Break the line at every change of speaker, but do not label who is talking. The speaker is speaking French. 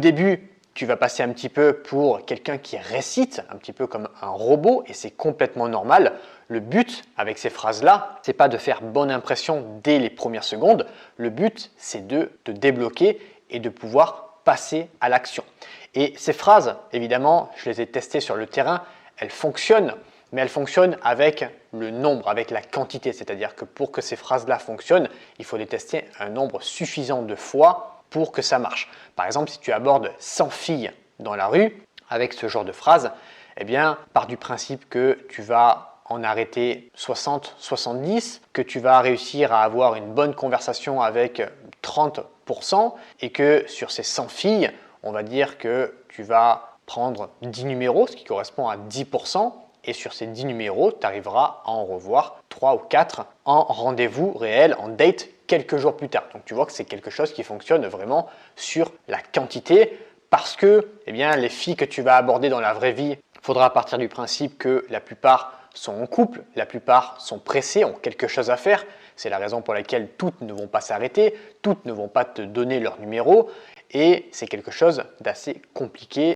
Au début, tu vas passer un petit peu pour quelqu'un qui récite, un petit peu comme un robot, et c'est complètement normal. Le but avec ces phrases-là, c'est pas de faire bonne impression dès les premières secondes. Le but, c'est de te débloquer et de pouvoir passer à l'action. Et ces phrases, évidemment, je les ai testées sur le terrain, elles fonctionnent, mais elles fonctionnent avec le nombre, avec la quantité. C'est-à-dire que pour que ces phrases-là fonctionnent, il faut les tester un nombre suffisant de fois pour que ça marche. Par exemple, si tu abordes 100 filles dans la rue avec ce genre de phrase, eh bien, pars du principe que tu vas en arrêter 60, 70, que tu vas réussir à avoir une bonne conversation avec 30% et que sur ces 100 filles, on va dire que tu vas prendre 10 numéros, ce qui correspond à 10%, et sur ces 10 numéros, tu arriveras à en revoir 3 ou 4 en rendez-vous réel, en date, quelques jours plus tard. Donc tu vois que c'est quelque chose qui fonctionne vraiment sur la quantité parce que les filles que tu vas aborder dans la vraie vie, il faudra partir du principe que la plupart sont en couple, la plupart sont pressées, ont quelque chose à faire. C'est la raison pour laquelle toutes ne vont pas s'arrêter, toutes ne vont pas te donner leur numéro et c'est quelque chose d'assez compliqué.